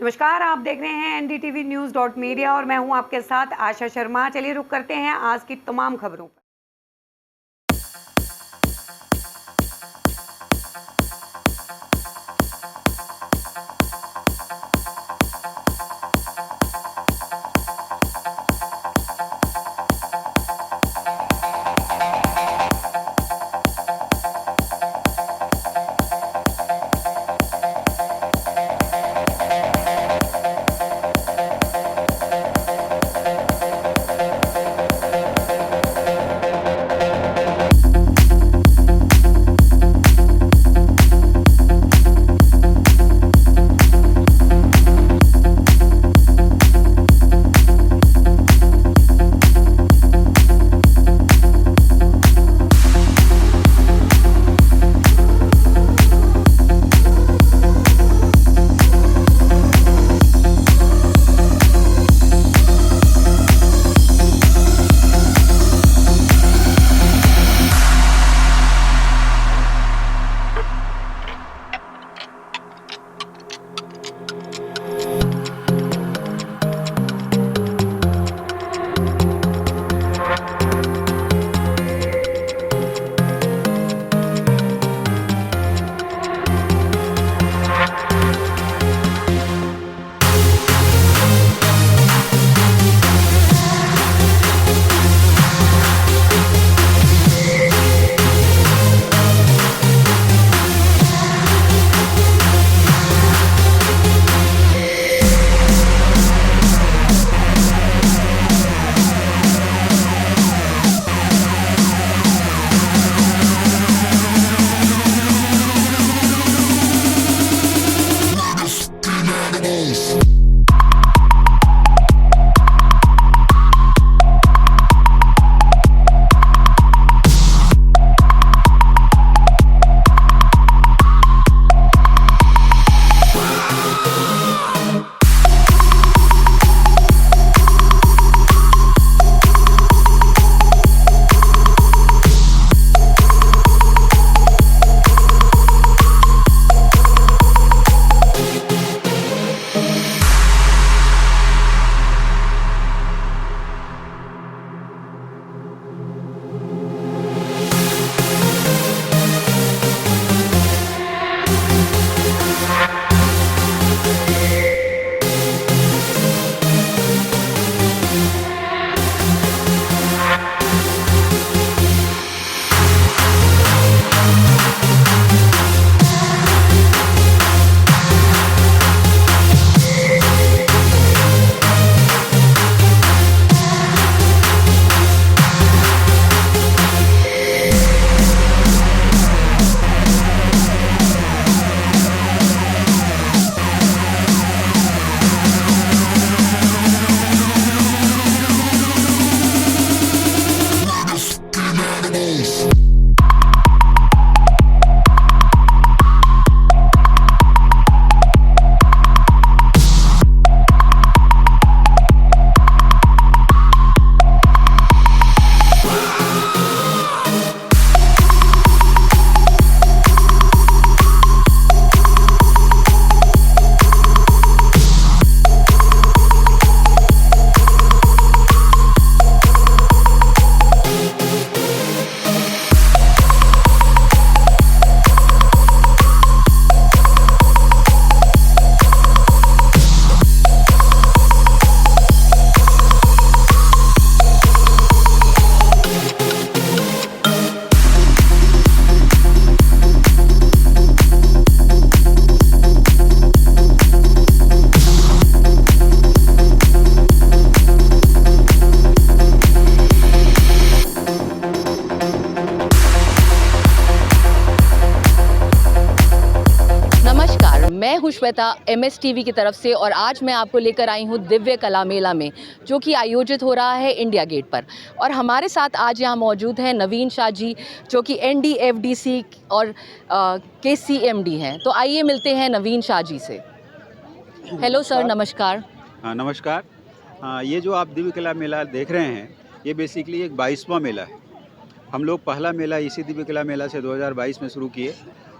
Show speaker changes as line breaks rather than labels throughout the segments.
नमस्कार, आप देख रहे हैं NDTV न्यूज़.मीडिया और मैं हूं आपके साथ आशा शर्मा। चलिए रुक करते हैं आज की तमाम खबरों पर।
मैं हूँ श्वेता MSTV की तरफ से और आज मैं आपको लेकर आई हूँ दिव्य कला मेला में, जो कि आयोजित हो रहा है इंडिया गेट पर। और हमारे साथ आज यहाँ मौजूद हैं नवीन शाह जी, जो कि NDFDC और के CMD हैं। तो आइए मिलते हैं नवीन शाह जी से। हेलो सर, नमस्कार।
हाँ नमस्कार। हाँ, ये जो आप दिव्य कला मेला देख रहे हैं, ये बेसिकली एक 22वां मेला है। हम लोग पहला मेला इसी दिव्य कला मेला से 2022 में शुरू किए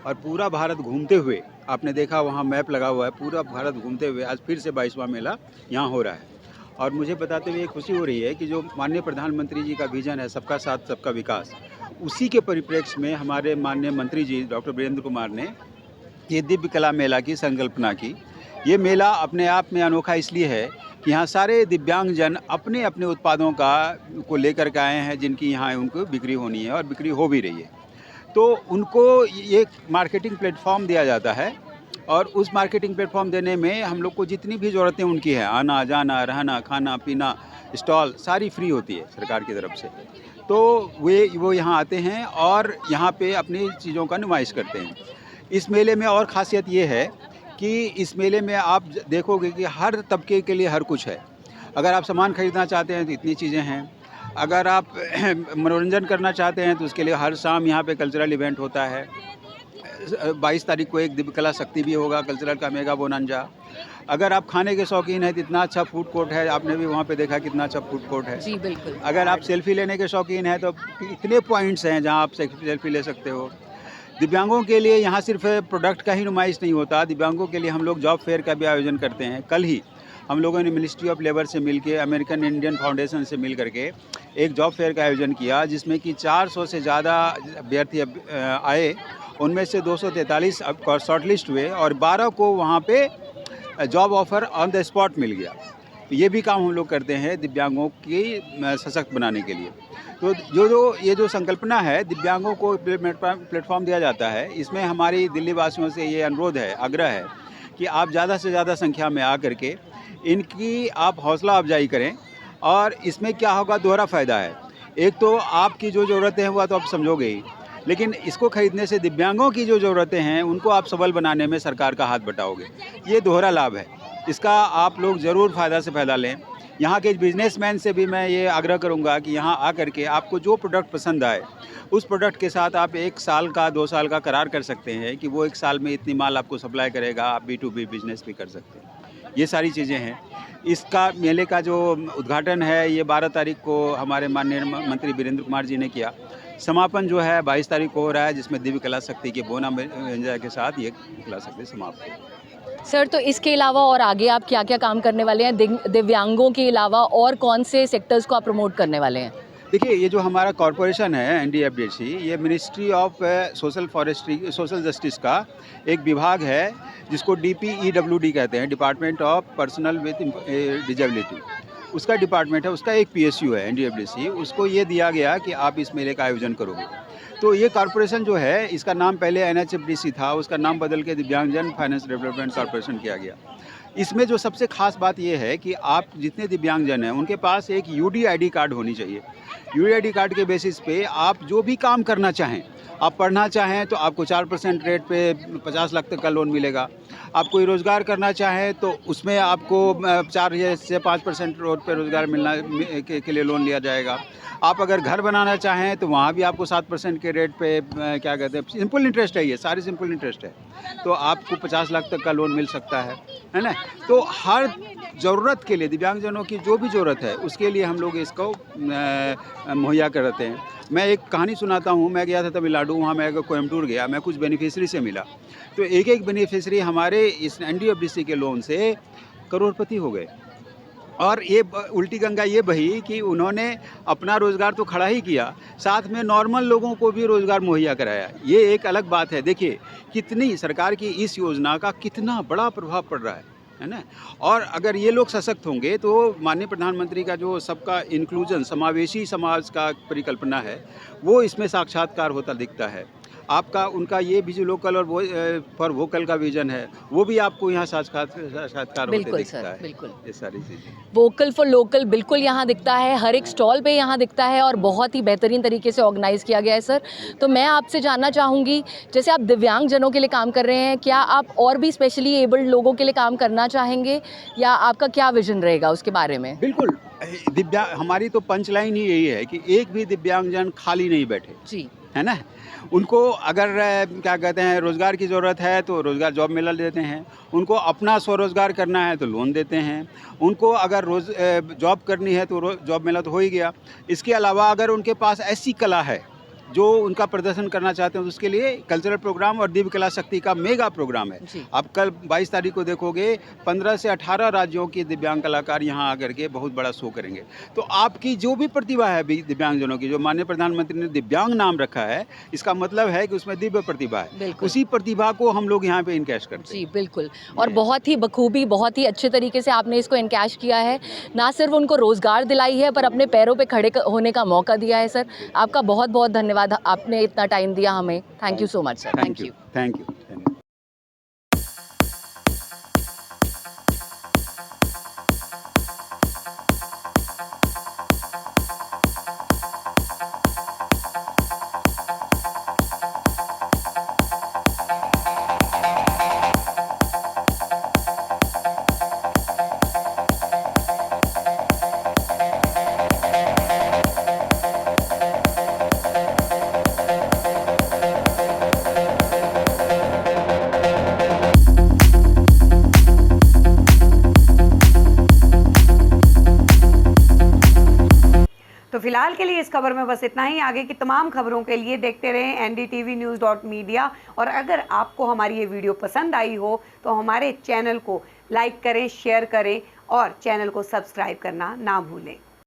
और पूरा भारत घूमते हुए, आपने देखा वहाँ मैप लगा हुआ है, पूरा भारत घूमते हुए आज फिर से 22वां मेला यहाँ हो रहा है। और मुझे बताते हुए खुशी हो रही है कि जो माननीय प्रधानमंत्री जी का विजन है सबका साथ सबका विकास, उसी के परिप्रेक्ष्य में हमारे माननीय मंत्री जी डॉक्टर वीरेंद्र कुमार ने ये दिव्य कला मेला की संकल्पना की। ये मेला अपने आप में अनोखा इसलिए है कि यहाँ सारे दिव्यांगजन अपने अपने उत्पादों को लेकर के आए हैं, जिनकी यहाँ उनको बिक्री होनी है और बिक्री हो भी रही है। तो उनको ये मार्केटिंग प्लेटफॉर्म दिया जाता है और उस मार्केटिंग प्लेटफॉर्म देने में हम लोग को जितनी भी ज़रूरतें उनकी हैं, आना जाना रहना खाना पीना स्टॉल सारी फ्री होती है सरकार की तरफ से। तो वो यहाँ आते हैं और यहाँ पे अपनी चीज़ों का नुमाइश करते हैं। इस मेले में और ख़ासियत ये है कि इस मेले में आप देखोगे कि हर तबके के लिए हर कुछ है। अगर आप सामान खरीदना चाहते हैं तो इतनी चीज़ें हैं, अगर आप मनोरंजन करना चाहते हैं तो उसके लिए हर शाम यहाँ पे कल्चरल इवेंट होता है। 22 तारीख को एक दिव्य कला शक्ति भी होगा, कल्चरल का मेगा बोनांजा। अगर आप खाने के शौकीन हैं तो इतना अच्छा फूड कोर्ट है, आपने भी वहाँ पे देखा कितना अच्छा फूड कोर्ट है।
जी बिल्कुल।
अगर आप सेल्फी लेने के शौकीन हैं तो इतने पॉइंट्स हैं जहाँ आप सेल्फी ले सकते हो। दिव्यांगों के लिए यहाँ सिर्फ प्रोडक्ट का ही नुमाइश नहीं होता, दिव्यांगों के लिए हम लोग जॉब फेयर का भी आयोजन करते हैं। कल ही हम लोगों ने मिनिस्ट्री ऑफ लेबर से मिलके, अमेरिकन इंडियन फाउंडेशन से मिल करके एक जॉब फेयर का आयोजन किया, जिसमें कि 400 से ज़्यादा अभ्यर्थी आए। उनमें से 243 शॉर्टलिस्ट हुए और 12 को वहाँ पे job offer on the spot मिल गया। तो ये भी काम हम लोग करते हैं दिव्यांगों की सशक्त बनाने के लिए। तो ये जो संकल्पना है, दिव्यांगों को प्लेटफॉर्म दिया जाता है, इसमें हमारी दिल्ली वासियों से ये अनुरोध है, आग्रह है कि आप ज़्यादा से ज़्यादा संख्या में आ करके इनकी आप हौसला अफजाई करें। और इसमें क्या होगा, दोहरा फ़ायदा है। एक तो आपकी जो ज़रूरतें हैं वह तो आप समझोगे ही, लेकिन इसको खरीदने से दिव्यांगों की जो ज़रूरतें हैं उनको आप सबल बनाने में सरकार का हाथ बटाओगे। ये दोहरा लाभ है, इसका आप लोग ज़रूर फ़ायदा से फ़ायदा लें। यहाँ के बिजनेसमैन से भी मैं ये आग्रह करूँगा कि यहाँ आकर के आपको जो प्रोडक्ट पसंद आए उस प्रोडक्ट के साथ आप 1 साल का 2 साल का करार कर सकते हैं कि वो 1 साल में इतनी माल आपको सप्लाई करेगा। आप B2B बिजनेस भी कर सकते हैं। ये सारी चीज़ें हैं। इसका मेले का जो उद्घाटन है ये 12 तारीख को हमारे माननीय मंत्री वीरेंद्र कुमार जी ने किया। समापन जो है 22 तारीख को हो रहा है, जिसमें दिव्य कला शक्ति के बोनांजा के साथ ये कला शक्ति समाप्त है।
सर, तो इसके अलावा और आगे आप क्या क्या काम करने वाले हैं? दिव्यांगों के अलावा और कौन से सेक्टर्स को आप प्रमोट करने वाले हैं?
देखिए, ये जो हमारा कॉरपोरेशन है NDFDC, ये मिनिस्ट्री ऑफ सोशल जस्टिस का एक विभाग है, जिसको DPEWD कहते हैं, department of personal with disability. उसका डिपार्टमेंट है, उसका एक PSU है NDFDC, उसको ये दिया गया कि आप इस मेले का आयोजन करोगे। तो ये कॉरपोरेशन जो है, इसका नाम पहले NHFDC था, उसका नाम बदल के दिव्यांगजन फाइनेंस डेवलपमेंट कॉरपोरेशन किया गया। इसमें जो सबसे खास बात ये है कि आप जितने दिव्यांगजन हैं उनके पास एक UDID कार्ड होनी चाहिए। UDID कार्ड के बेसिस पे आप जो भी काम करना चाहें, आप पढ़ना चाहें तो आपको 4% रेट पे 50 लाख तक का लोन मिलेगा। आप कोई रोज़गार करना चाहें तो उसमें आपको 4 से 5% पे रोज़गार मिलना के लिए लोन लिया जाएगा। आप अगर घर बनाना चाहें तो वहाँ भी आपको 7% के रेट पे क्या कहते हैं, सिंपल इंटरेस्ट है, ये सारी सिंपल इंटरेस्ट है, तो आपको 50 लाख तक का लोन मिल सकता है ना। तो हर ज़रूरत के लिए, दिव्यांगजनों की जो भी ज़रूरत है उसके लिए हम लोग इसको मुहैया कराते हैं। मैं एक कहानी सुनाता हूँ। मैं गया था तमिलनाडु, वहाँ मैं कोयम्बटूर गया, मैं कुछ बेनिफिशरी से मिला, तो एक बेनिफिशरी हमारे इस NDFDC के लोन से करोड़पति हो गए। और ये उल्टी गंगा ये बही कि उन्होंने अपना रोज़गार तो खड़ा ही किया, साथ में नॉर्मल लोगों को भी रोज़गार मुहैया कराया। ये एक अलग बात है। देखिए कितनी सरकार की इस योजना का कितना बड़ा प्रभाव पड़ रहा है ना। और अगर ये लोग सशक्त होंगे तो माननीय प्रधानमंत्री का जो सबका इंक्लूजन, समावेशी समाज का परिकल्पना है, वो इसमें साक्षात्कार होता दिखता है। आपका उनका ये भी जो लोकल और फॉर वोकल का विजन है, वो भी आपको यहाँ साक्षात्कार होते दिखता है।
बिल्कुल,
ये सारी चीज़ें,
वोकल फॉर लोकल बिल्कुल यहाँ दिखता है, हर एक स्टॉल पे यहाँ दिखता है और बहुत ही बेहतरीन तरीके से ऑर्गेनाइज़ किया गया है। सर, तो मैं आपसे जानना चाहूँगी, जैसे आप दिव्यांग जनों के लिए काम कर रहे हैं, क्या आप और भी स्पेशली एबल्ड लोगों के लिए काम करना चाहेंगे या आपका क्या विजन रहेगा उसके बारे में?
बिल्कुल, हमारी तो पंचलाइन ही यही है कि एक भी दिव्यांगजन खाली नहीं बैठे,
जी,
है ना। उनको अगर क्या कहते हैं रोज़गार की ज़रूरत है तो रोज़गार जॉब मेला देते हैं, उनको अपना स्वरोज़गार करना है तो लोन देते हैं, उनको अगर जॉब करनी है तो जॉब मेला तो हो ही गया। इसके अलावा अगर उनके पास ऐसी कला है जो उनका प्रदर्शन करना चाहते हैं उसके लिए कल्चरल प्रोग्राम और दिव्य कला शक्ति का मेगा प्रोग्राम है।
जी।
आप कल 22 तारीख को देखोगे 15 से 18 राज्यों के दिव्यांग कलाकार यहाँ आकर के बहुत बड़ा शो करेंगे। तो आपकी जो भी प्रतिभा है दिव्यांगजनों की, जो माननीय प्रधानमंत्री ने दिव्यांग नाम रखा है, इसका मतलब है कि उसमें दिव्य प्रतिभा है।
बिल्कुल।
उसी प्रतिभा को हम लोग यहाँ पे इनकैश करते हैं।
जी बिल्कुल, और बहुत ही बखूबी, बहुत ही अच्छे तरीके से आपने इसको इनकैश किया है। ना सिर्फ उनको रोज़गार दिलाई है, पर अपने पैरों पे खड़े होने का मौका दिया है। सर, आपका बहुत बहुत धन्यवाद, आपने इतना टाइम दिया हमें। Thank you so much sir.
Thank you, thank you.
तो फिलहाल के लिए इस खबर में बस इतना ही। आगे की तमाम खबरों के लिए देखते रहें ndtvnews.media। और अगर आपको हमारी ये वीडियो पसंद आई हो तो हमारे चैनल को लाइक करें, शेयर करें और चैनल को सब्सक्राइब करना ना भूलें।